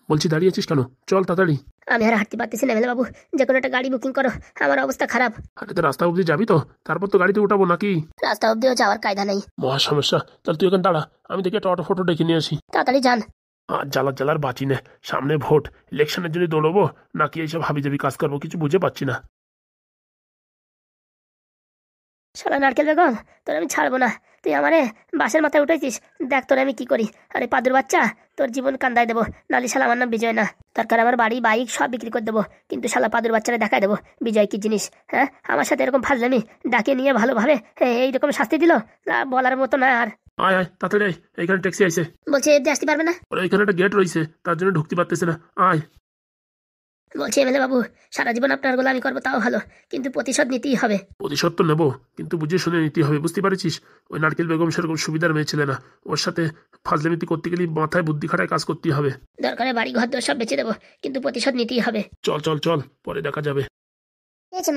বলছি দাঁড়িয়ে আছিস কেন? চল তাড়াতাড়ি। আমি আর হাঁটতে পারতেছি না এমএলএ বাবু, যে কোনো একটা গাড়ি বুকিং করো, আমার অবস্থা খারাপ। আরে তো রাস্তা অবধি যাবি তো? তারপর তো গাড়িতে উঠাবো নাকি? রাস্তা অব্দিও যাওয়ার কায়দা নেই। মহা সমস্যা। তাহলে তুই এখানে দাঁড়া, আমি দেখি একটা অটো ফটো ডেকে নিয়ে আসি। তাড়াতাড়ি যান। আর জ্বালার বাঁচি না। সামনে ভোট, ইলেকশনের জন্য দৌড়বো নাকি এইসব হাবিজাবি কাজ করবো কিছু বুঝে পাচ্ছি না। শালা নারকেল বেগম, তোর আমি ছাড়বো না। তুই আমারে বাসের মাথায় উঠেছিস, দেখ তোর আমি কি করি। আরে পাদুর বাচ্চা, তোর জীবন কান্দায় দেবো। নালি শালা আমার নাম বিজয় না, দরকার আমার বাড়ি বাইক সব বিক্রি করে দেবো, কিন্তু শালা পাদুর বাচ্চারা দেখাই দেবো বিজয় কি জিনিস। হ্যাঁ, আমার সাথে এরকম ফাজলামি ডাকে নিয়ে ভালোভাবে এইরকম শাস্তি দিল, বলার মতো না আর। আয় আয় তাড়াতাড়ি আয়, এইখানে ট্যাক্সি আইছে। বলছে এতে আসতে পারবে না? ওরা এখানে একটা গেট রয়েছে, তার জন্য ঢুকতে পারতেছে না। আয়। বলছি এমএলএ বাবু, সারা জীবন আপনার গোলামি করবো তাও ভালো, কিন্তু প্রতিশোধ নিতেই হবে। প্রতিশোধ তো নেবো, কিন্তু বুঝে শুনে নিতে হবে, বুঝতে পারছিস? ওই নারকেল বেগম সেরকম সুবিধার মেয়ে ছিল না, ওর সাথে ফাজলামিতি করতে গেলে মাথায় বুদ্ধি খাটায় কাজ করতে হবে। দরকারে বাড়ি ঘর দর সব বেঁচে দেবো, কিন্তু প্রতিশোধ নিতেই হবে। চল চল চল, পরে দেখা যাবে।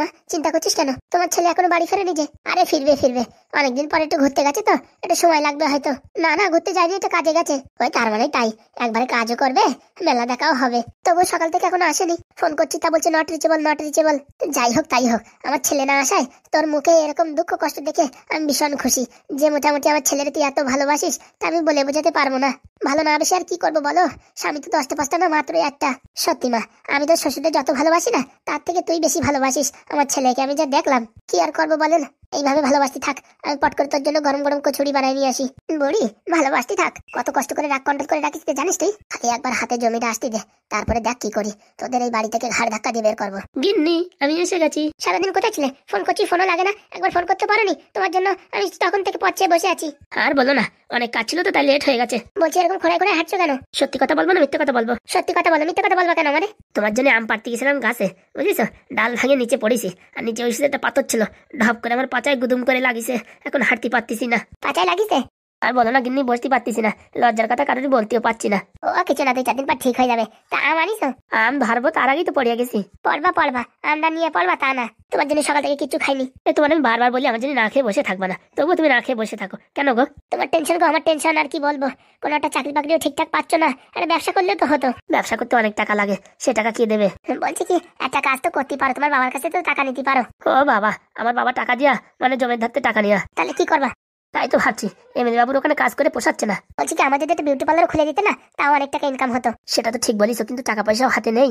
মা, চিন্তা করছিস কেন? তোমার ছেলে এখনো বাড়ি ফেরেনি যে? আরে ফিরবে ফিরবে, অনেকদিন পরে একটু ঘুরতে গেছে তো, একটু সময় লাগবে হয়তো। না না, ঘুরতে যায়নি, একটু কাজে গেছে। ওই তার মানে তাই, একবারে কাজও করবে, মেলা দেখাও হবে। তবু সকাল থেকে এখনো আসেনি, ফোন করছি তা বলছে নট রিচেবল নট রিচেবল। যাই হোক তাই হোক, আমার ছেলে না আসায় তোর মুখে এরকম দুঃখ কষ্ট দেখে আমি ভীষণ খুশি যে মোটামুটি আমার ছেলের তুই এত ভালোবাসিস, তা আমি বলে বোঝাতে পারবো না। ভালো না বেশি আর কি করবো বলো, স্বামী তো 10টা 5টা না, মাত্র একটা। সত্যি মা, আমি তো শ্বশুরদের যত ভালোবাসি না, তার থেকে তুই বেশি ভালোবাসিস আমার ছেলেকে। আমি যা দেখলাম, কি আর করবো বলেন, এইভাবে ভালোবাসতে থাক। আমি পট করে তোর জন্য গরম গরম কচুরি বানাই নিয়ে আসি। বুড়ি, ভালোবাসতে থাক, কত কষ্ট করে রাগ কন্ট্রোল করে রাখিস জানিস তুই? খালি একবার হাতে জমিটা আসতে দে, তারপরে দেখ কি করি। তোদের এই বাড়ি থেকে ঘাড় ধাক্কা দিয়ে বের করবো। গিন্নি, আমি এসে গেছি। সারাদিন কোথায় ছিলে? ফোন করছি, ফোনও লাগে না, একবার ফোন করতে পারোনি? তোমার জন্য আমি তখন থেকে পথ চেয়ে বসে আছি। আর বলো না, অনেক কাজ ছিল তো তাই লেট হয়ে গেছে। বলছি এরকম খোঁড়ায় খোঁড়ায় হাঁটছো কেন? সত্যি কথা বলবো না মিথ্যে কথা বলবো? সত্যি কথা বলো, মিথ্যে কথা বলবো কেন আমারে? তোমার জন্য আম পাড়তে গেছিলাম গাছে, বুঝেছো? ডাল ভাঙে নিচে পড়েছি, আর নিচে ওই একটা পাথর ছিল, ঢপ করে আমার পাচায় গুদুম করে লাগিছে। এখন হাঁটতে পারতেছি না। পাচায় লাগিছে? আর বলো না গিন্নি, বসতে পারতেছি না, লজ্জার কথা কারোর বলতেও পারছি না। ও কিছু না, 2-4 দিন পর ঠিক হয়ে যাবে। তা আম আনিস? আম ধরবো তার আগেই তো পড়িয়া গেছি। পড়বা, আমটা নিয়ে পড়বা তা না, তোমার জন্য সকাল থেকে কিছু খাইনি। তোমার আমি বারবার বলি আমার জন্য না খেয়ে বসে থাকবা না, তবুও তুমি না খেয়ে বসে থাকো কেন গো? তোমার টেনশন গো, আমার টেনশন। আর কি বলবো, কোনো একটা চাকরি বাকরিও ঠিকঠাক পাচ্ছ না। আরে ব্যবসা করলেও তো হতো। ব্যবসা করতে অনেক টাকা লাগে, সে টাকা কি দেবে? বলছি কি, একটা কাজ তো করতে পারো, তোমার বাবার কাছে তো টাকা নিতে পারো। ও বাবা, আমার বাবা টাকা দিয়া মানে জমির ধারতে টাকা নিয়া? তাহলে কি করবা? তাই তো ভাবছি, এমএলএ বাবুর ওখানে কাজ করে পোষাচ্ছে না। বলছি কি, আমাদের একটা বিউটি পার্লার খুলে দিতে না, তাও অনেক টাকা ইনকাম হতো। সেটা তো ঠিক বলিস, কিন্তু টাকা পয়সাও হাতে নেই।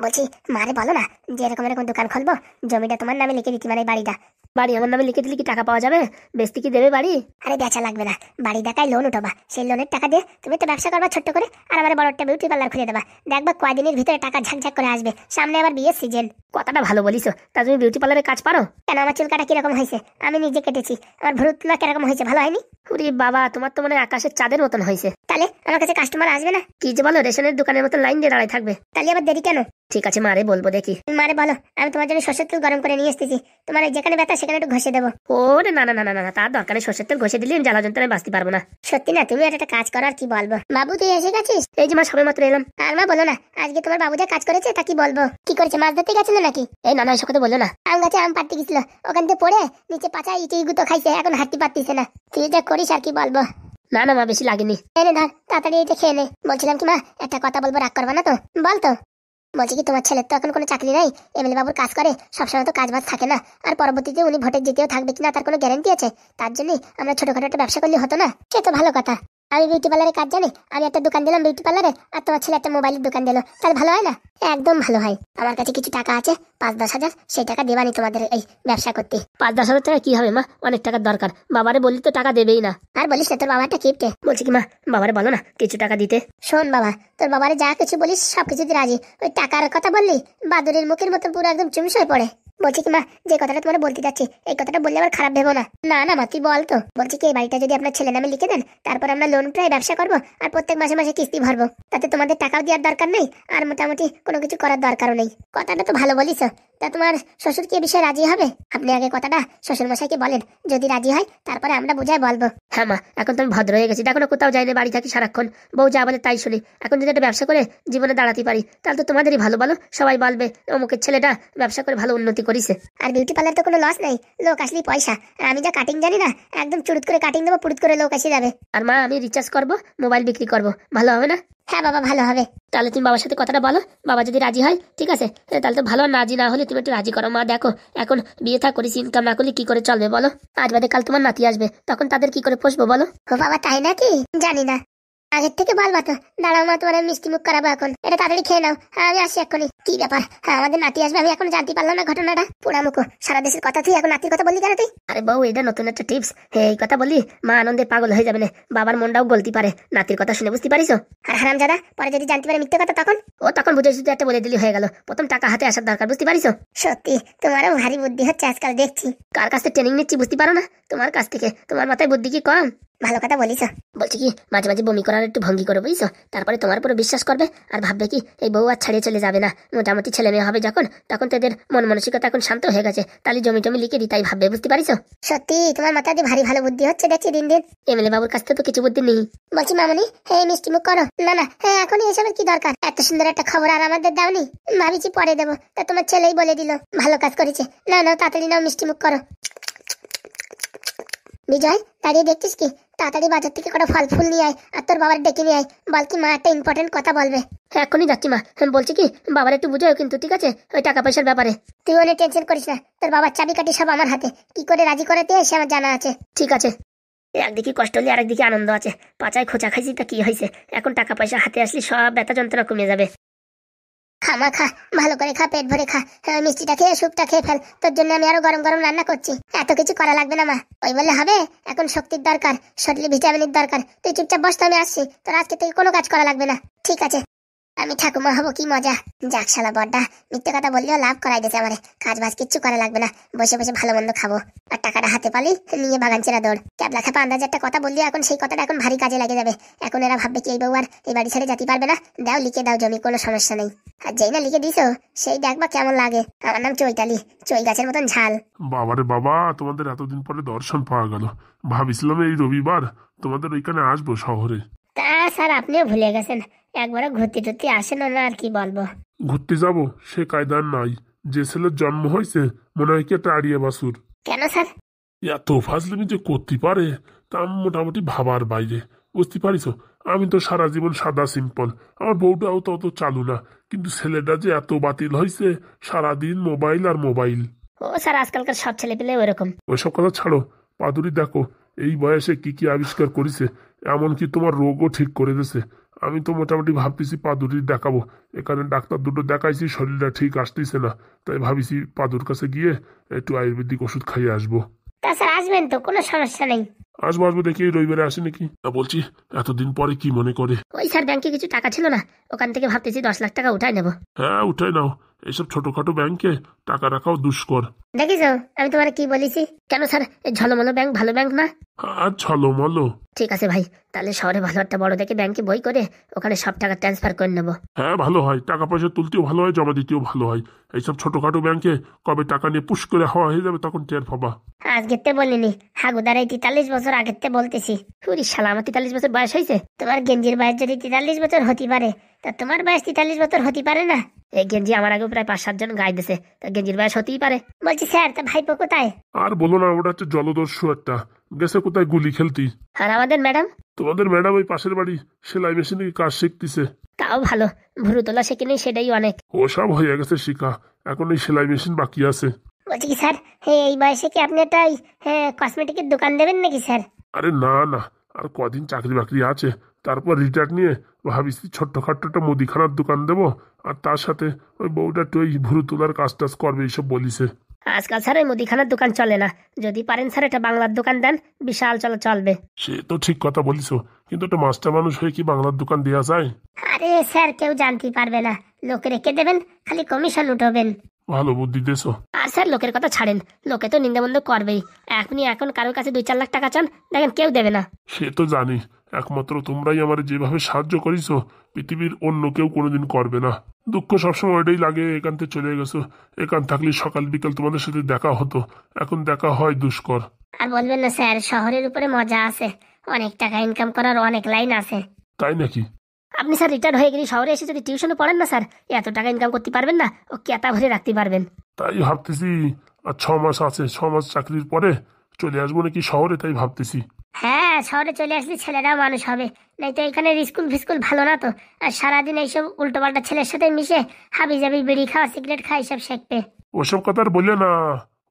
বলছি মারে বলো না যে এরকম এরকম দোকান খুলবো, জমিটা তোমার নামে লিখে দিতি, মানে বাড়ি আমার নামে লিখে দিলে কি টাকা পাওয়া যাবে? বেচতে কি দেবে বাড়ি? আরে বেচা লাগবে না, বাড়ি দেখায় লোন উঠবা, সেই লোনের টাকা দিয়ে তুমি তো ব্যবসা করবা ছোট্ট করে, আর আমার বড় একটা বিউটি পার্লার খুলে দেবা। দেখবা কয়দিনের ভিতরে টাকা ঝাকঝাক করে আসবে, সামনে আবার বিয়ের সিজন। কথাটা ভালো বলিস, তা তুমি বিউটি পার্লারে কাজ পারো? কেন, আমার চুল কাটা কিরকম হয়েছে? আমি নিজে কেটেছি। আমার ভ্রু তোলা কিরকম হয়েছে? ভালো হয়নি? উরি বাবা, তোমার তো মনে হয় আকাশের চাঁদের মতন হয়েছে। তাহলে আমার কাছে কাস্টমার আসবে না? কি যে বলো, রেশনের দোকানের মতো লাইন দিয়ে দাঁড়ায় থাকবে। তাহলে আবার দেরি কেন? ঠিক আছে মারে বলবো, দেখি। মারে বলো, আমি তোমার জন্য সর্ষের তেল গরম করে নিয়ে এসেছি, তোমার যেখানে ব্যথা সেখানে একটু ঘষে দেবো। ওরে না না না না না, তার দরকার নেই, সর্ষের তেল ঘষে দিলে আমি জ্বালা যন্ত্রণায় বাঁচতে পারবো না। সত্যি না, তুমি একটা কাজ করো। আর কি বলবো? বাবু তুই এসে গেছিস? এই যে মা, সবে মাত্র এলাম। আর মা বলো না, আজকে তোমার বাবু যা কাজ করেছে তা কি বলবো? কি করেছে? মাছ ধরতে গেছিল নাকি? এই না না, এসব কথা বললো না। আম গাছে আম পাড়তে গেছিল, ওখান থেকে পড়ে নিচে পাচায় ইটি গুতো খাইছে, এখন হাঁটতে পারতিছে না। তুই যা করিস আর কি বলবো। না না মা, বেশি লাগেনি। এনে ধর, তাড়াতাড়ি এটা খেয়ে নে। বলছিলাম কি মা, একটা কথা বলবো, রাগ করবা না তো? বল তো। বলছি কি, তোমার ছেলের তো এখন কোনো চাকরি নাই, এমএলএ বাবুর কাজ করে, সবসময় তো কাজ বাজ থাকে না, আর পরবর্তীতে উনি ভোটে জিতেও থাকবে কিনা তার কোনো গ্যারান্টি আছে? তার জন্যই আমরা ছোটখাটো একটা ব্যবসা করলে হতো না? সে তো ভালো কথা। আমি বিউটি পার্লারে কাজ জানি, আমি একটা দোকান দিলাম বিউটি পার্লারে, আর তোমার ছেলে একটা মোবাইলের দোকান দিল, তাহলে ভালো হয় না? একদম ভালো হয়। আমার কাছে কিছু টাকা আছে, 5-10 হাজার, সেই টাকা দেবানি তোমাদের এই ব্যবসা করতে। 5-10 হাজার টাকা কি হবে মা? অনেক টাকার দরকার। বাবারে বললি তো টাকা দেবেই না। আর বলিস না, তোর বাবা একটা কিপটে। বলছি কি মা, বাবারে বলো না কিছু টাকা দিতে। শোন বাবা, তোর বাবারে যা কিছু বলিস সবকিছুতে রাজি, ওই টাকার কথা বললি বাদুরের মুখের মতো পুরো একদম চুমিস হয়ে পড়ে। বলছি কি মা, যে কথাটা তোমার বলতে যাচ্ছি, এই কথাটা বললে আবার খারাপ ভেবো না। না না মা, তুই বল তো। বলছি কি, এই বাড়িটা যদি আপনার ছেলে নামে লিখে দেন, তারপর আমরা লোন উঠাই ব্যবসা করবো, আর প্রত্যেক মাসে মাসে কিস্তি ভরবো, তাতে তোমাদের টাকাও দেওয়ার দরকার নেই, আর মোটামুটি কোনো কিছু করার দরকারও নেই। কথাটা তো ভালো বলিস। তা তোমার শ্বশুর কি এ বিষয়ে রাজি হবে? আপনি আগে কথাটা শ্বশুর মশাইকে বলেন, যদি রাজি হয় তারপরে আমরা বুঝাই বলবো। হ্যাঁ মা, এখন তো আমি ভদ্র হয়ে গেছি, দেখো না কোথাও যাইনি, বাড়ি থাকি সারাক্ষণ, বউ যা বলে তাই শুনি। এখন যদি একটা ব্যবসা করে জীবনে দাঁড়াতে পারি, তাহলে তো তোমাদেরই ভালো, বলো? সবাই বলবে অমুকের ছেলেটা ব্যবসা করে ভালো উন্নতি করেছে। আর বিউটি পার্লার তো কোনো লস নেই, লোক আসলেই পয়সা। আর আমি যা কাটিং জানি না, একদম চুরুত করে কাটিং দেবো, পুরুত করে লোক এসে যাবে। আর মা, আমি রিচার্জ করবো, মোবাইল বিক্রি করবো, ভালো হবে না? হ্যাঁ বাবা, ভালো হবে। তাহলে তুমি বাবার সাথে কথাটা বলো, বাবা যদি রাজি হয় ঠিক আছে, তাহলে তো ভালো। রাজি না হলে তুমি একটু রাজি করো। মা দেখো এখন বিয়ে থা করেছি, ইনকাম না করলে কি করে চলবে বলো? আজ বাদে কাল তোমার নাতি আসবে, তখন তাদের কি করে পোষবো বলো? ও বাবা, তাই নাকি? জানি না, আগের থেকে বলবা তো। দাঁড়াও মা, তোমার আমি মিষ্টি মুখ করাবো এখন। এটা তাড়াতাড়ি খেয়ে নাও। হ্যাঁ, আমি আসি এক্ষুনি। কি ব্যাপার? হ্যাঁ, আমাদের নাতি আসবে, আমি এখন জানতে পারলাম না ঘটনাটা। পোড়া মুখো, সারা দেশের কথা তুই এখন নাতির কথা বললি কেন তুই? আরে বউ, এটা নতুন একটা টিপস। এই কথা বললি মা আনন্দে পাগল হয়ে যাবে না, বাবার মনটাও গলতি পারে নাতির কথা শুনে, বুঝতে পারিস? আর হারামজাদা, পরে যদি জানতে পারে মিথ্যে কথা তখন? ও তখন বুঝে শুধু একটা বলে দিলি হয়ে গেল। প্রথম টাকা হাতে আসার দরকার, বুঝতে পারিস? সত্যি তোমারও ভারী বুদ্ধি হচ্ছে আজকাল দেখছি। কার কাছ থেকে ট্রেনিং নিচ্ছি বুঝতে পারো না? তোমার কাছ থেকে। তোমার মাথায় বুদ্ধি কি কম? ভালো কথা বলিস। বলছি কি, মাঝে মাঝে বমি করার একটু ভঙ্গি করে বুঝছো, তারপরে তোমার উপরে বিশ্বাস করবে আর ভাববে কি এই বউ আর ছাড়িয়ে চলে যাবে না, মোটামুটি ছেলে মেয়ে হবে যখন, তখন তাদের মন মানসিকতা এখন শান্ত হয়ে গেছে, তাহলে জমি টমি লিখে দিই, তাই ভাববে, বুঝতে পারিস? সত্যি তোমার মাথায় দিয়ে ভারী ভালো বুদ্ধি হচ্ছে দেখছি দিন দিন। এমএলএ বাবুর কাছ থেকে তো কিছু বুদ্ধি নেই। বলছি মামনি, হ্যাঁ মিষ্টি মুখ করো। না না, হ্যাঁ এখনই এসবের কি দরকার? এত সুন্দর একটা খবর আর আমাদের দাওনি? ভাবিছি পরে দেবো, তা তোমার ছেলেই বলে দিল। ভালো কাজ করেছে। না না, তাড়াতাড়ি নাও, মিষ্টি মুখ করো। বিজয়, দাঁড়িয়ে দেখছিস কি? তাড়াতাড়ি বাজার থেকে কটা ফল ফুল নিয়ে আয়, আর তোর বাবার ডেকে নিয়ে আয়। বল কি মা একটা ইম্পর্টেন্ট কথা বলবে। হ্যাঁ, এখনই যাচ্ছি মা। বলছি কি, বাবার একটু বুঝাও কিন্তু, ঠিক আছে? ওই টাকা পয়সার ব্যাপারে তুই অনেক টেনশন করিস না, তোর বাবার চাবিকাঠি সব আমার হাতে। কি করে রাজি করাতে হয় সে আমার জানা আছে। ঠিক আছে। একদিকে কষ্ট হলে আরেকদিকে আনন্দ আছে। পাচায় খোঁচা খাইছি তা কি হয়েছে, এখন টাকা পয়সা হাতে আসলে সব ব্যথা যন্ত্রণা কমে যাবে। খামা খা, ভালো করে খা, পেট ভরে খা। হ্যাঁ, মিষ্টিটা খেয়ে স্যুপটা খেয়ে ফেল। তোর জন্য আমি আরো গরম গরম রান্না করছি। এত কিছু করা লাগবে না মা, ওই বললে হবে? এখন শক্তির দরকার, শরীরে ভিটামিনের দরকার। তুই চুপচাপ বস তো, আমি আসছি। তোর আজকে থেকে কোনো কাজ করা লাগবে না, ঠিক আছে? আমি ঠাকুমা হবো, কি মজা। যাক শালা বড়টা মিথ্যে কথা বললেও লাভ করাই দিয়েছে আমারে। কাজ বাজ কিচ্ছু করা লাগবে না, বসে বসে ভালো মন্দ খাবো। আর টাকাটা হাতে পালি নিয়ে বাগান চেরা দৌড়। ক্যাবলা খাপা আন্দাজে একটা কথা বললি, এখন সেই কথাটা এখন ভারী কাজে লাগে যাবে। এখন এরা ভাববে কি এই বউ আর এই বাড়ি ছেড়ে যেতে পারবে না। দাও, লিখে দাও জমি, কোনো সমস্যা নেই। আর যেই না লিখে দিছো সেই দেখবা কেমন লাগে। আমার নাম চৈতালি, চৈ গাছের মতন ঝাল। বাবারে বাবা, তোমাদের এতদিন পরে দর্শন পাওয়া গেল। ভাবিছিলাম এই রবিবার তোমাদের ওইখানে আসবো শহরে। তা স্যার, আপনিও ভুলে গেছেন। একবারও ঘুরতে টুরতে আসেন না, আর কি বলবো। ঘুরতে যাব সে কায়দার নাই। যে ছেলের জন্ম হয়েছে মনে হয় কি একটা আড়িয়া বাসুর। কেন স্যার? এত ফাজলামি যে করতে পারে তা মোটামুটি ভাবার বাইরে, বুঝতে পারিস? আমি তো সারা জীবন সাদা সিম্পল, আমার বউটাও তো অত চালু না, কিন্তু ছেলেটা যে এত বাতিল হয়েছে, সারাদিন মোবাইল আর মোবাইল। ও স্যার, আজকালকার সব ছেলে পেলে ওরকম। ওইসব কথা ছাড়ো, পাদুরি দেখো এই বয়সে কি কি আবিষ্কার করেছে, এমনকি তোমার রোগও ঠিক করে দিয়েছে। আমি তো মোটামুটি ভাবতেছি পাদুরি দেখাবো। এখানে ডাক্তার দুটো দেখাইছি, শরীরটা ঠিক আসতেছে না, তাই ভাবিছি পাদুর কাছে গিয়ে একটু আয়ুর্বেদিক ওষুধ খাইয়ে আসবো। তা স্যার আসবেন তো, কোনো সমস্যা নেই। আসবো আসবো, দেখি এই রবিবারে আসি নাকি। তা বলছি, এতদিন পরে কি মনে করে? ওই স্যার, ব্যাংকে কিছু টাকা ছিল না, ওখান থেকে ভাবতেছি 10 লাখ টাকা উঠাই নেবো। হ্যাঁ, উঠাই নাও। এইসব ছোটখাটো ব্যাংকে টাকা রাখাও দুষ্কর। দেখিছো আমি তোমার কি বলেছি? কেন স্যার, এই ঝলমলো ব্যাংক ভালো ব্যাংক না? আর ছলমলো। ঠিক আছে ভাই, তাহলে শহরে ভালো একটা বড় দেখে ব্যাংকে বই করে ওখানে সব টাকা ট্রান্সফার করে নেবো। হ্যাঁ, ভালো হয়, টাকা পয়সা তুলতেও ভালো হয়, জমা দিতেও ভালো হয়। এইসব ছোটখাটো ব্যাংকে কবে টাকা নিয়ে পুশ করে হওয়া হয়ে যাবে তখন টের পাবা। আজকের তে বলিনি, হাগুদার এই 43 বছর আগের তে বলতেছি। পুরি শালা, আমার 43 বছর বয়স হয়েছে? তোমার গেঞ্জির বয়স যদি 43 বছর হতে পারে, তা তোমার বয়স 43 বছর হতে পারে না? এই গেঞ্জি আমার আগে প্রায় 5-7 জন গায়ে দিছে, তা গেঞ্জির বয়স হতেই পারে। বলছি স্যার, তা ভাইপো কোথায়? আর বলো না, ওটা হচ্ছে জলদস্যু একটা, গেছে কোথায় গুলি খেলতি। আর আমাদের ম্যাডাম? তোমাদের ম্যাডাম ওই পাশের বাড়ি সেলাই মেশিনে কাজ শিখতেছে। তাও ভালো, ভুরু তোলা শেখেনি সেটাই অনেক। ও সব হয়ে গেছে শিখা, এখন এই সেলাই মেশিন বাকি আছে। বলছি কি স্যার, এই বয়সে কি আপনি একটা কসমেটিকের দোকান দেবেন নাকি স্যার? আরে না না, আর কদিন চাকরি বাকরি আছে, তারপর রিটায়ার নিয়ে ভাবিছি ছোট্টখাট্ট একটা মুদিখানার দোকান দেবো, আর তার সাথে ওই বউটা একটু ওই ভুরু তোলার কাজ টাজ করবে এইসব বলিছে। আজকাল স্যার ওই মুদিখানার দোকান চলে না, যদি পারেন স্যার এটা বাংলার দোকান দেন, বিশাল চলবে। সে তো ঠিক কথা বলিস, কিন্তু একটা মাস্টার মানুষ হয়ে কি বাংলার দোকান দেওয়া যায়? আরে স্যার, কেউ জানতে পারবে না, লোক রেখে দেবেন, খালি কমিশন উঠবেন। ভালো বুদ্ধি দেছো। আর স্যার লোকের কথা ছাড়েন, লোকে তো নিন্দাবন্ধ করবেই। আপনি এখন কারোর কাছে 2-4 লাখ টাকা চান, দেখেন কেউ দেবে না। সে তো জানি, একমাত্র তোমরাই আমার যেভাবে সাহায্য করিস পৃথিবীর অন্য কেউ কোনোদিন করবে না। দুঃখ সবসময় এটাই লাগে, এখান থেকে চলে গেছো। এখান থাকলে সকাল বিকাল তোমাদের সাথে দেখা হতো, এখন দেখা হয় দুষ্কর। আর বলবেন না স্যার, শহরের উপরে মজা আছে, অনেক টাকা ইনকাম করার অনেক লাইন আছে। তাই নাকি? আপনি স্যার রিটায়ার হয়ে গেলে শহরে এসে যদি টিউশনে পড়েন না স্যার, এত টাকা ইনকাম করতে পারবেন না, ও কেতা ভরে রাখতে পারবেন। তাই ভাবতেছি, আর 6 মাস আছে, 6 মাস চাকরির পরে চলে আসবো নাকি শহরে, তাই ভাবতেছি। হ্যাঁ, শহরে চলে আসলে ছেলেরাও মানুষ হবে, নাই তো এখানে স্কুল ফিস্কুল ভালো না তো, আর সারাদিন এইসব উল্টোপাল্টা ছেলের সাথে মিশে হাবি জাবি বিড়ি খাওয়া সিগারেট খাওয়া এইসব শেখবে। ওসব কথা আর বললে না,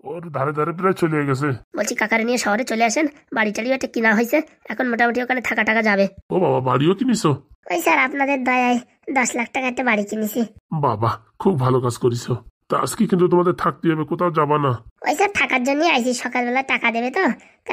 ওর ধারে ধারে প্রায় চলে গেছে। বলছি কাকারে নিয়ে শহরে চলে আসেন, বাড়ি টাড়িও একটা কিনা হয়েছে, এখন মোটামুটি ওখানে থাকা টাকা যাবে। ও বাবা, বাড়িও কিনিছো? ওই স্যার আপনাদের দয়ায় 10 লাখ টাকা একটা বাড়ি কিনেছি। বাবা, খুব ভালো কাজ করিছো। তা আজকে কিন্তু তোমাদের থাকতে হবে, কোথাও যাবা না? ওই স্যার থাকার জন্যই আইছি, সকালবেলা টাকা দেবে তো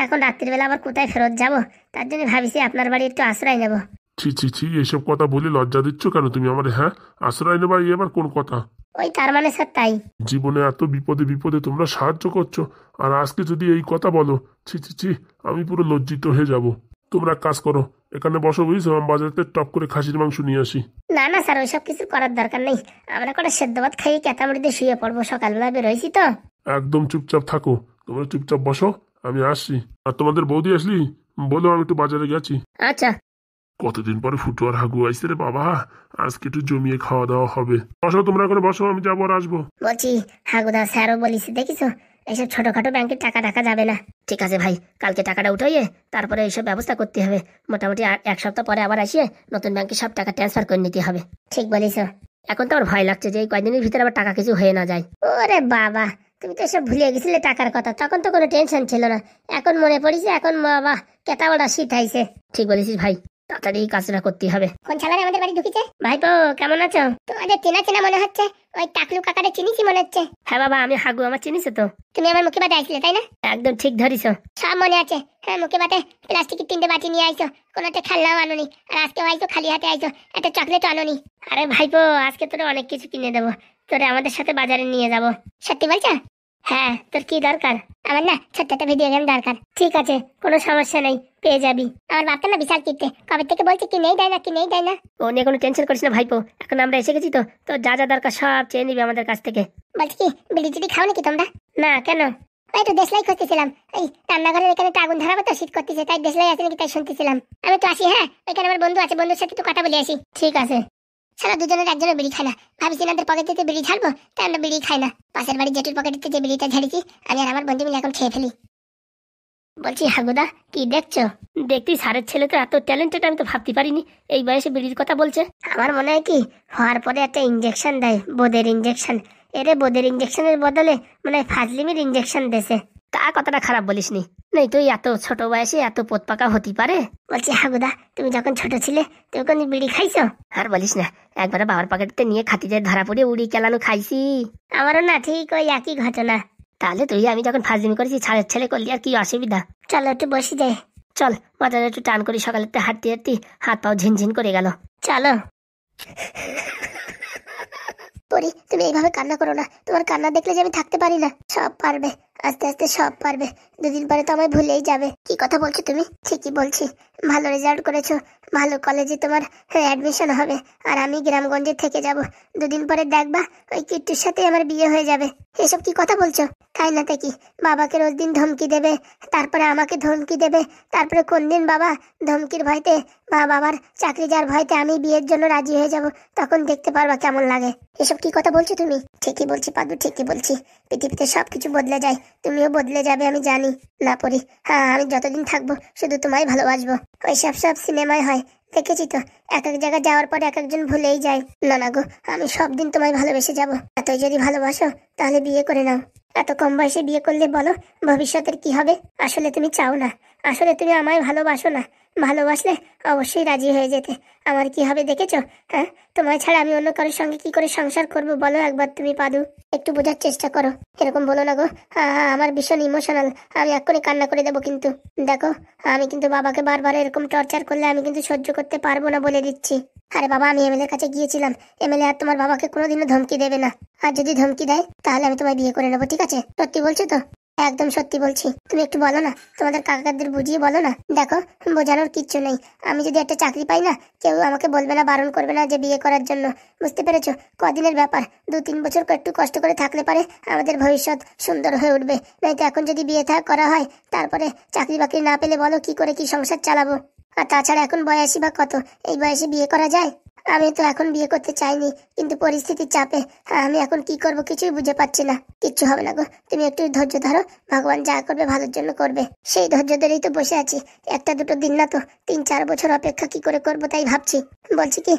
এখন রাত্রিবেলা আবার কোথায় ফেরত যাব, তার জন্য ভাবিছি আপনার বাড়ি একটু আশ্রয় নেব। ছি ছি ছি, এইসব কথা বলে লজ্জা দিচ্ছ কেন তুমি আমার? হ্যাঁ, আশ্রয় নেবা, এবার কোন কথা? ওই তার মানে স্যার তাই? জীবনে এত বিপদে বিপদে তোমরা সাহায্য করছো, আর আজকে যদি এই কথা বলো, ছি ছি ছি, আমি পুরো লজ্জিত হয়ে যাব। তোমরা এক কাজ করো, এখানে বসো, বুঝছো? আমি বাজারতে টপ করে খাসির মাংস নিয়ে আসি। না না স্যার, ওইসব কিছু করার দরকার নেই, আমরা কটা সেদ্ধ ভাত খাইয়ে কেতামড়িতে শুয়ে পড়বো, সকালবেলা বেরোইছি তো। একদম চুপচাপ থাকো, তোমরা চুপচাপ বসো, আমি আসছি। আর তোমাদের বৌদি আসলি বলো, আমি একটু বাজারে গেছি। আচ্ছা। কতদিন পরে ফুটু আর হাগু আইসে রে বাবা, আজকে একটু জমিয়ে খাওয়া দাওয়া হবে। বসো তোমরা, এখন বসো, আমি যাবো আর আসবো। বলছি হাগুদা স্যারও বলিস দেখিছো, এইসব ছোটখাটো ব্যাংকের টাকা টাকা যাবে না। ঠিক আছে ভাই, কালকে টাকাটা উঠাইয়ে তারপরে এইসব ব্যবস্থা করতে হবে। মোটামুটি এক সপ্তাহ পরে আবার আসিয়ে নতুন ব্যাংকে সব টাকা ট্রান্সফার করে নিতে হবে। ঠিক বলিস। এখন তো আমার ভয় লাগছে যে এই কয়েকদিনের ভিতরে আবার টাকা কিছু হয়ে না যায়। ওরে বাবা, তুমি তো সব ভুলে গেছিলে টাকার কথা, তখন তো কোনো টেনশন ছিল না, এখন মনে পড়িছে, এখন বাবা কেতা বড় শীত আইছে। ঠিক বলেছিস ভাই, তাড়াতাড়ি এই কাজটা করতে হবে। কোন ছালারে আমাদের বাড়ি ঢুকিছে? ভাইপো কেমন আছো? তোমাদের চেনা চেনা মনে হচ্ছে, ওই টাকলু কাকারে চিনিছি মনে হচ্ছে। হ্যাঁ বাবা, আমি হাগু, আমার চিনিস তো? তুমি আমার মুখে বাটে আইছিলে তাই না? একদম ঠিক ধরিস। সব মনে আছে। হ্যাঁ, মুখে বাটে প্লাস্টিকের 3টে বাটি নিয়ে আইছো, কোনো একটা খেলনাও আনোনি, আর আজকে আইছো খালি হাতে আইছো, একটা চকলেট আনোনি। আরে ভাইপো, আজকে তোরে অনেক কিছু কিনে দেবো, তোরে আমাদের সাথে বাজারে নিয়ে যাবো। সত্যি বলছো? হ্যাঁ, তোর কি দরকার? আমার না ছোট্ট একটা ভিডিও গেম দরকার। ঠিক আছে, কোনো সমস্যা নেই, পেয়ে যাবি। আমার বাপটা না বিশাল কিনতে, কবে থেকে বলছে কি নেই দেয় না, কি নেই দেয় না। ও নিয়ে কোনো টেনশন করিস না ভাইপো, এখন আমরা এসে গেছি তো, তো যা যা দরকার সব চেয়ে নিবি আমাদের কাছ থেকে। বলছি কি, বিড়ি টিড়ি খাও নাকি তোমরা? না, কেন? এই তো দেশলাই করতেছিলাম, এই রান্নাঘরের এখানে তো আগুন ধরাবো তো, শীত করতেছে, তাই দেশলাই আছে নাকি তাই শুনতেছিলাম। আমি তো আসি, হ্যাঁ, ওইখানে আমার বন্ধু আছে, বন্ধুর সাথে তো কথা বলে আসি। ঠিক আছে। সারা দুজনের একজনের বিড়ি খায় না, ভাবছি না পকেটে বিড়ি ঝাড়বো, তাই আমরা বিড়ি খাই না। পাশের বাড়ি জেঠুর পকেটে যে বিড়িটা ঝাড়িছি, আমি আর আমার বন্ধু মিলে এখন খেয়ে ফেলি। বলছি হাগুদা, কি দেখছো? দেখতে স্যারের ছেলে তো এত ট্যালেন্টেড, আমি তো ভাবতে পারিনি এই বয়সে বিড়ির কথা বলছে। আমার মনে হয় কি, হওয়ার পরে একটা ইঞ্জেকশন দেয়, বোদের ইঞ্জেকশন। এরে বোদের ইঞ্জেকশনের বদলে মানে ফাজলিমির ইঞ্জেকশন দেছে। তা কথাটা খারাপ বলিসনি, নেই তুই এত ছোট বয়সে এত পোত পাকা হতে পারে? বলছি হাগুদা, তুমি যখন ছোট ছিলে তুমি কোন বিড়ি খাইছো? আর বলিস না, একবারে বাবার পকেটে নিয়ে খাতিতে ধরা পড়ে উড়ি কেলানো খাইছি। আমারও না ঠিক ওই একই ঘটনা। তাহলে তুই আমি যখন ফাজলিমি করেছি, ছাড়ের ছেলে করলি, আর কি অসুবিধা? চলো একটু বসে যাই। চল বাজারে একটু টান করি, সকালে হাঁটতে হাঁটতে হাত পাও ঝিনঝিন করে গেল। চলো। পরি, তুমি এইভাবে কান্না করো না, তোমার কান্না দেখলে যে আমি থাকতে পারি না। সব পারবে, আস্তে আস্তে সব পারবে, 2 দিন পরে তো আমায় ভুলেই যাবে। কি কথা বলছো তুমি? ঠিকই বলছি, ভালো রেজাল্ট করেছো, ভালো কলেজে তোমার অ্যাডমিশন হবে, আর আমি গ্রামগঞ্জে থেকে যাব। 2 দিন পরে দেখবা ওই কিট্টুর সাথে আমার বিয়ে হয়ে যাবে। এসব কি কথা বলছো? তাই না তো কি, বাবাকে রোজ দিন ধমকি দেবে, তারপরে আমাকে ধমকি দেবে, তারপরে কোন দিন বাবা ধমকির ভয়তে বা বাবার চাকরি যাওয়ার ভয়তে আমি বিয়ের জন্য রাজি হয়ে যাব, তখন দেখতে পারবা কেমন লাগে। এসব কি কথা বলছো তুমি? ঠিকই বলছি পাদু, ঠিকই বলছি, পৃথিবীতে সবকিছু বদলে যায়, তুমিও বদলে যাবে আমি জানি। না পরি, হ্যাঁ, আমি যতদিন থাকবো শুধু তোমায় ভালোবাসবো। ওই সব সিনেমায় হয়, দেখেছি তো, এক এক জায়গায় যাওয়ার পর এক একজন ভুলেই যায়। না না গো, আমি সব দিন তোমায় ভালোবেসে যাব। এতই যদি ভালোবাসো তাহলে বিয়ে করে নাও। এত কম বয়সে বিয়ে করলে বলো ভবিষ্যতের কি হবে? আসলে তুমি চাও না, আসলে তুমি আমায় ভালোবাসো না। ভালোবাসলে অবশ্যই রাজি হয়ে যেতে। আমার কি হবে দেখেছো? হ্যাঁ, তোমায় ছাড়া আমি অন্য কারোর সঙ্গে কি করে সংসার করবো বলো একবার তুমি পাদু, একটু বোঝার চেষ্টা করো। এরকম বলো না গো, আমার ভীষণ ইমোশনাল, আমি এক্ষুনি কান্না করে দেবো। কিন্তু দেখো, আমি কিন্তু বাবাকে বারবার এরকম টর্চার করলে আমি কিন্তু সহ্য করতে পারবো না, বলে দিচ্ছি। আরে বাবা, আমি এমএলএর কাছে গিয়েছিলাম, এমএলএ আর তোমার বাবাকে কোনোদিনও ধমকি দেবে না, আর যদি ধমকি দেয় তাহলে আমি তোমায় বিয়ে করে নেবো, ঠিক আছে? সত্যি বলছো তো? একদম সত্যি বলছি। তুমি একটু বলো না, তোমাদের কাকাদের বুঝিয়ে বলো না। দেখো, বোঝানোর কিচ্ছু নেই, আমি যদি একটা চাকরি পাই না, কেউ আমাকে বলবে না, বারণ করবে না যে বিয়ে করার জন্য, বুঝতে পেরেছো? কদিনের ব্যাপার, 2-3 বছর একটু কষ্ট করে থাকলে পারে আমাদের ভবিষ্যৎ সুন্দর হয়ে উঠবে। নয়তো এখন যদি বিয়ে করা হয়, তারপরে চাকরি বাকরি না পেলে বলো কি করে কি সংসার চালাবো? আর তাছাড়া এখন বয়সী বা কত, এই বয়সে বিয়ে করা যায়? আমি তো এখন বিয়ে করতে চাইনি, কিন্তু পরিস্থিতির চাপে আমি এখন কি করব কিছুই বুঝে পাচ্ছি না। কিচ্ছু হবে না গো, তুমি একটু ধৈর্য ধরো, ভগবান যা করবে ভালোর জন্য করবে। সেই ধৈর্য ধরেই তো বসে আছি, একটা দুটো দিন না তো 3-4 বছর অপেক্ষা কি করে করবো তাই ভাবছি। বলছি কি,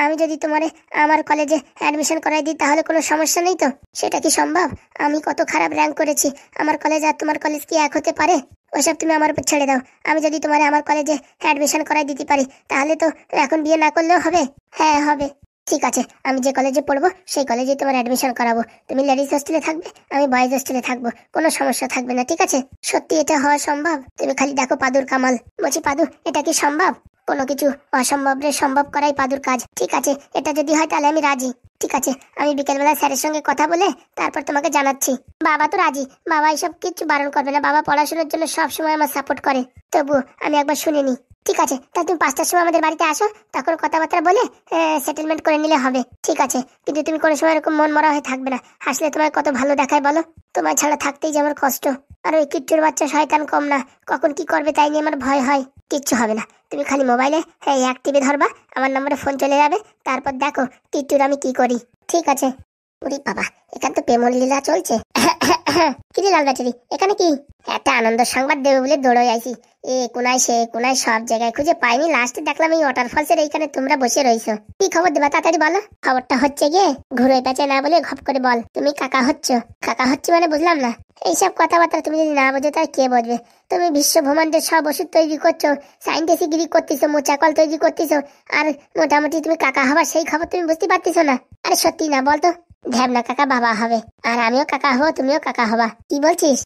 আমি যদি তোমারে আমার কলেজে অ্যাডমিশন করাই দিই তাহলে কোনো সমস্যা নেই তো? সেটা কি সম্ভব? আমি কত খারাপ র্যাঙ্ক করেছি, আমার কলেজ আর তোমার কলেজ কি এক হতে পারে? ওসব তুমি আমার উপর ছেড়ে দাও। আমি যদি তোমার আমার কলেজে অ্যাডমিশন করাই দিতে পারি তাহলে তো এখন বিয়ে না করলেও হবে। হ্যাঁ হবে। ঠিক আছে, আমি যে কলেজে পড়বো সেই কলেজে তোমার অ্যাডমিশন করাবো। তুমি লেডিস হোস্টেলে থাকবে, আমি বয়েজ হোস্টেলে থাকবো, কোনো সমস্যা থাকবে না, ঠিক আছে? সত্যি এটা হওয়া সম্ভব? তুমি খালি দেখো পাদুর কামাল। বলছি পাদু, এটা কি সম্ভব? কোনো কিছু অসম্ভবরে সম্ভব করাই পাদুর কাজ। ঠিক আছে, এটা যদি হয় তাহলে আমি রাজি। ঠিক আছে, আমি বিকেলবেলা স্যারের সঙ্গে কথা বলে তারপর তোমাকে জানাচ্ছি। বাবা তো রাজি, বাবা এইসব কিছু বারণ করবে না, বাবা পড়াশোনার জন্য সবসময় আমার সাপোর্ট করে। তবু আমি একবার শুনে নি। ঠিক আছে, তাহলে তুমি 5টার সময় আমাদের বাড়িতে আসো, তখন কথাবার্তা বলে সেটেলমেন্ট করে নিলে হবে। ঠিক আছে, কিন্তু তুমি কোনো সময় এরকম মন মরা হয়ে থাকবে না। হাসলে তোমার কত ভালো দেখায় বলো। তোমার ছাড়া থাকতেই যে আমার কষ্ট। আর ওই কিচ্ছুর বাচ্চা শয়তান কম না, কখন কি করবে তাই নিয়ে আমার ভয় হয়। কিচ্ছু হবে না, তুমি খালি মোবাইলে এক টিপে ধরবা, আমার নম্বরে ফোন চলে যাবে, তারপর দেখো কিট্টুর আমি কি করি। ঠিক আছে। ওরে বাবা, এখানে তো প্রেমর লীলা চলছে। কিরে লাল ব্যাটারি, এখানে কি? একটা আনন্দ সংবাদ দেবে বলে দৌড়ে আইছি। এ কোনায় সে কোনায় সব জায়গায় খুঁজে পাইনি, লাস্টে দেখলাম এই ওয়াটারফলসের এইখানে তোমরা বসে রইছো। কি খবর দেবা তাড়াতাড়ি বলো। খবরটা হচ্ছে গিয়ে ঘুরে পেঁচে না বলে ঘপ করে বল, তুমি কাকা হচ্ছ। কাকা হচ্ছে মানে বুঝলাম না। এইসব কথাবার্তা তুমি যদি না বোঝো তাহলে কে বুঝবে? তুমি বিশ্ব ব্রহ্মাণ্ডের সব ওষুধ তৈরি করছো, সাইন্টিফিক করতেছো, মোচাকল তৈরি করতেছো, আর মোটামুটি তুমি কাকা হবার সেই খবর তুমি বুঝতে পারতেছো না? আরে সত্যি না বলতো? ঢ্যাবনা কাকা বাবা হবে, আর আমিও কাকা হবো, তুমিও কাকা হবা। কি বলছিস?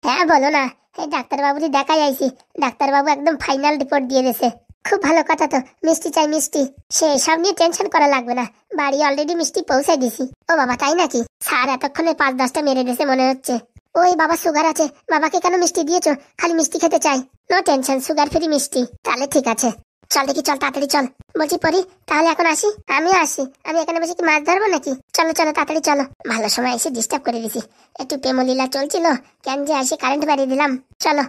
হ্যাঁ বলো না। এই ডাক্তারবাবুটি দেখাই আইছি, ডাক্তারবাবু একদম ফাইনাল রিপোর্ট দিয়ে দিয়েছে। খুব ভালো কথা তো, মিষ্টি চাই মিষ্টি। সে সব নিয়ে টেনশন করা লাগবে না, বাড়ি অলরেডি মিষ্টি পৌঁছে দিছি। ও বাবা, তাই নাকি? স্যার এতক্ষণে 5-10টা মেরে দিয়েছে মনে হচ্ছে। ওই বাবা সুগার আছে, বাবাকে কেন মিষ্টি দিয়েছো? খালি মিষ্টি খেতে চাই। নো টেনশন, সুগার ফ্রি মিষ্টি। তাহলে ঠিক আছে, চল দেখি, চল তাড়াতাড়ি চল। বলছি পরি, তাহলে এখন আসি? আমিও আসি। আমি এখানে বসে কি মাছ ধরবো নাকি? চলো চলো তাড়াতাড়ি চলো। ভালো সময় এসে ডিস্টার্ব করে দিছি, একটু প্রেমলীলা চলছিল, কেন যে এসে কারেন্ট বাড়িয়ে দিলাম। চলো।